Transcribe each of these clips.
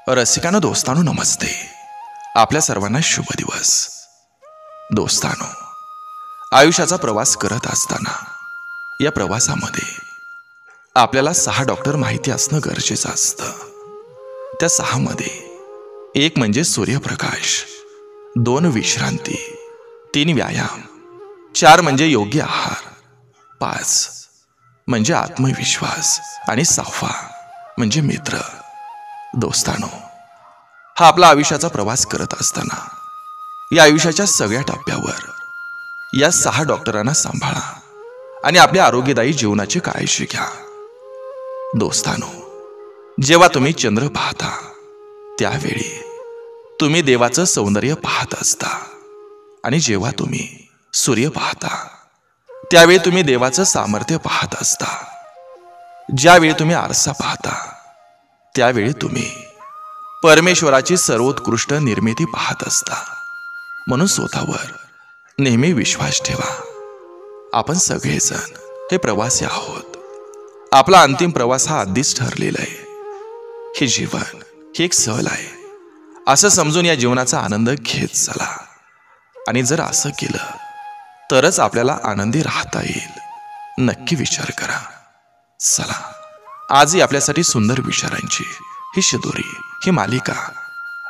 रसिकांनो, दोस्तांनो, नमस्ते. आपल्या सर्वांना शुभ दिवस. दोस्तांनो, आयुष्याचा प्रवास करत असताना या प्रवासामध्ये आपल्याला 6 डॉक्टर माहिती असणं गरजेचं असतं. त्या 6 मध्ये 1 म्हणजे सूर्यप्रकाश, 2 विश्रांती, 3 व्यायाम, 4 म्हणजे योग्य आहार, 5 म्हणजे आत्मविश्वास आणि 6 म्हणजे मित्र. दोस्तांनो, हा आपला आयुष्याचा प्रवास करत असताना या आयुष्याच्या सगळ्या टप्प्यावर या 6 डॉक्टरांना सांभाळा आणि आपल्या आरोग्यदायी जीवनाची काळजी घ्या. दोस्तांनो, जेव्हा तुम्ही चंद्र पाहता त्यावेळी तुम्ही देवाचं सौंदर्य पाहत असता, आणि जेव्हा तुम्ही सूर्य पाहता त्यावेळी तुम्ही देवाचं सामर्थ्य पाहत असता. ज्यावेळी तुम्ही आरसा पाहता त्यावेळी तुम्ही परमेश्वराची सर्वोत्कृष्ट निर्मिती पाहत असता. म्हणून स्वतःवर नेहमी विश्वास ठेवा. आपण सगळेजण हे प्रवासी आहोत. आपला अंतिम प्रवास हा आधीच ठरलेला आहे. हे जीवन ही एक सहल आहे असं समजून या जीवनाचा आनंद घेत चला. आणि जर असं केलं तरच आपल्याला आनंदी राहता येईल. नक्की विचार करा. चला, आजही आपल्यासाठी सुंदर विचारांची ही शिदोरी, ही मालिका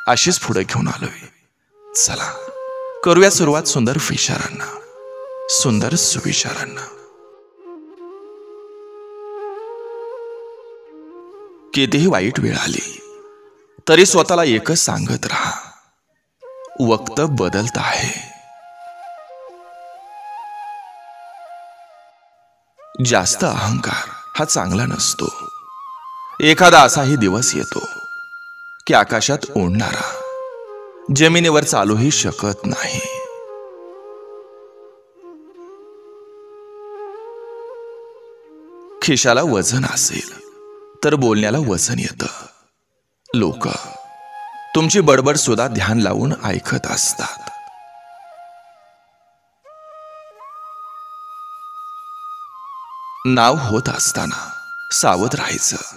अशीच पुढे घेऊन आलोय. चला, करूया सुरुवात सुंदर विचारांना, सुंदर सुविचारांना. कितीही वाईट वेळ आली तरी स्वतःला एकच सांगत राहा, वक्त बदलत आहे. जास्त अहंकार हा चांगला नसतो. एखादा असाही दिवस येतो की आकाशात उडणारा जमिनीवर चालूही शकत नाही. खिशाला वजन असेल तर बोलण्याला वजन येतं. लोक तुमची बडबड सुद्धा ध्यान लावून ऐकत असतात. नाव होत असताना सावध राहायचं.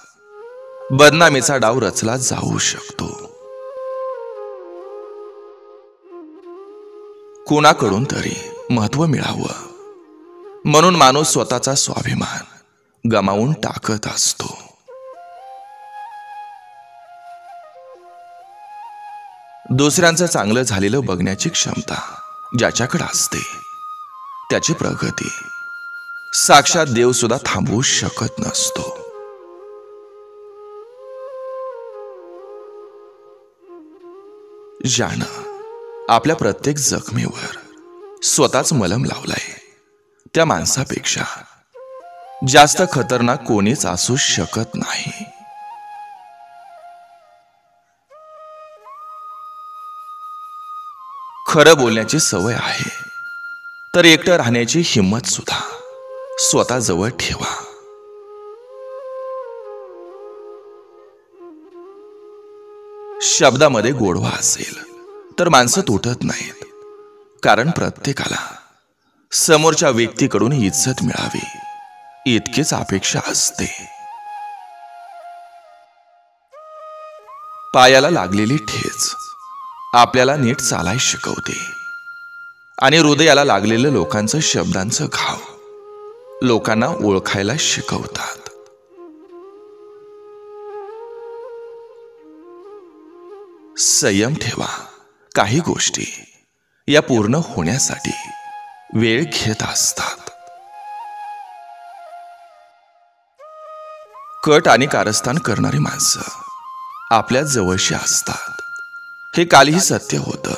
बदनामीचा डाव रचला जाऊ शकतो. कोणाकडून तरी महत्व मिळावं म्हणून माणूस स्वतःचा स्वाभिमान गमावून टाकत असतो. दुसऱ्यांचं चांगलं झालेलं बघण्याची क्षमता ज्याच्याकडे असते त्याची प्रगती साक्षात देव सुद्धा थांबवू शकत नसतो. ज्यानं आपल्या प्रत्येक जखमेवर स्वतःच मलम लावलाय त्या माणसापेक्षा जास्त खतरनाक कोणीच असू शकत नाही. खरं बोलण्याची सवय आहे तर एकटं राहण्याची हिंमत सुद्धा स्वतः जवळ ठेवा. शब्दामध्ये गोडवा असेल तर माणसं तुटत नाहीत, कारण प्रत्येकाला समोरच्या व्यक्तीकडून इज्जत मिळावी इतकीच अपेक्षा असते. पायाला लागलेली ठेच आपल्याला नीट चालाय शिकवते, आणि हृदयाला लागलेलं लोकांचं शब्दांचं घाव लोकांना ओळखायला शिकवतात. संयम ठेवा. काही गोष्टी या पूर्ण होण्यासाठी वेळ घेत असतात. कट आणि कारस्थान करणारी माणसं आपल्या जवळशी असतात. हे कालही सत्य होतं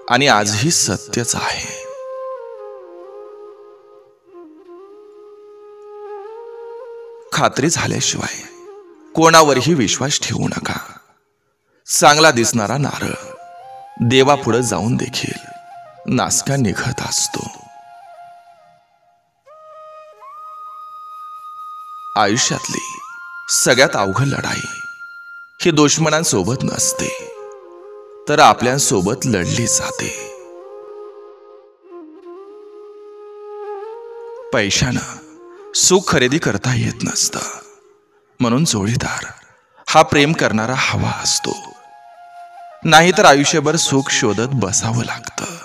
आणि आजही सत्यच आहे. खात्री झाल्याशिवाय कोणावरही विश्वास ठेवू नका. चांगला दिसणारा नारळ देवापुढे जाऊन देखील नासका निघत असतो. आयुष्यातली सगळ्यात अवघड लढाई ही दुश्मनांसोबत नसते, तर आपल्यासोबत लढली जाते. पैशानं सुख खरेदी करता येत नसतं, म्हणून जोडीदार हा प्रेम करणारा हवा असतो, नाहीतर आयुष्यभर सुख शोधत बसावं लागतं.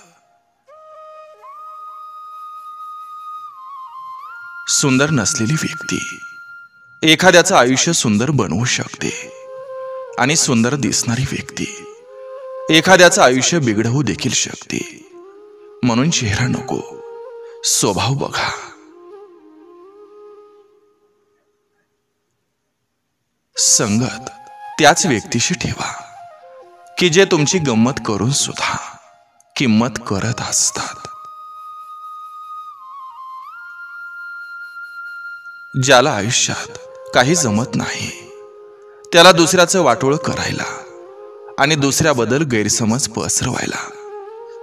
सुंदर नसलेली व्यक्ती एखाद्याचं आयुष्य सुंदर बनवू शकते आणि सुंदर दिसणारी व्यक्ती एखाद्याचं आयुष्य बिघडवू देखील शकते. म्हणून चेहरा नको, स्वभाव बघा. संगत त्याच व्यक्तीशी ठेवा की जे तुमची गंमत करून सुद्धा किंमत करत असतात. ज्याला आयुष्यात काही जमत नाही त्याला दुसऱ्याचं वाटोळं करायला आणि दुसऱ्याबद्दल गैरसमज पसरवायला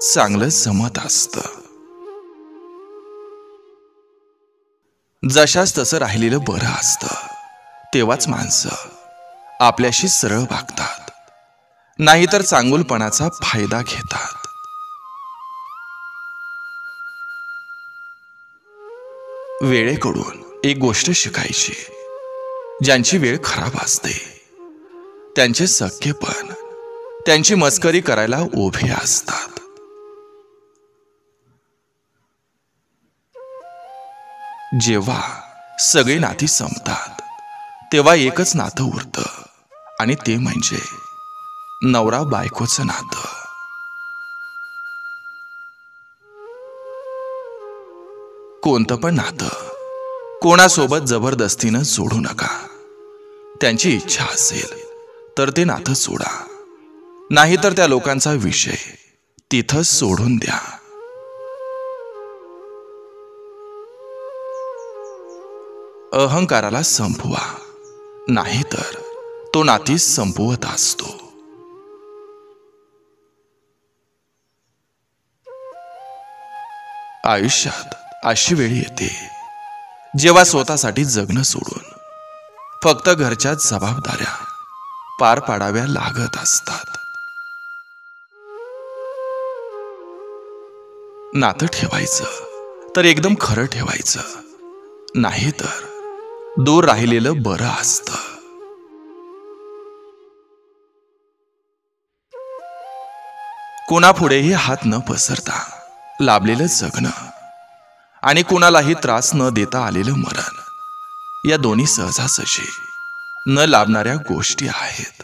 चांगलं जमत असतं. जशास तसं राहिलेलं बरं असतं. तेव्हाच माणसं आपल्याशी सरळ वागतात, नाहीतर चांगुलपणाचा फायदा घेतात. वेळेकडून एक गोष्ट शिकायची. ज्यांची वेळ खराब असते त्यांचे सख्खेपण त्यांची मस्करी करायला उभे असतात. जेव्हा सगळी नाती संपतात तेव्हा एकच नातं उरतं आणि ते म्हणजे नवरा बायकोचं नातं. कोणतं पण नातं कोणासोबत जबरदस्तीनं जोडू नका. त्यांची इच्छा असेल तर ते नातं सोडा, नाहीतर त्या लोकांचा विषय तिथंच सोडून द्या. अहंकाराला संपवा, नाहीतर तो नाती संपवत असतो. आयुष्यात अशी वेळ येते जेव्हा स्वतःसाठी जगणं सोडून फक्त घरच्या जबाबदाऱ्या पार पाडाव्या लागत असतात. नातं ठेवायचं तर एकदम खरं ठेवायचं, नाहीतर दूर राहिलेलं बरं असतं. कुणापुढेही हात न पसरता लाभलेलं जगणं आणि कुणालाही त्रास न देता आलेलं मरण, या दोन्ही सहजासहजी न लाभणाऱ्या गोष्टी आहेत.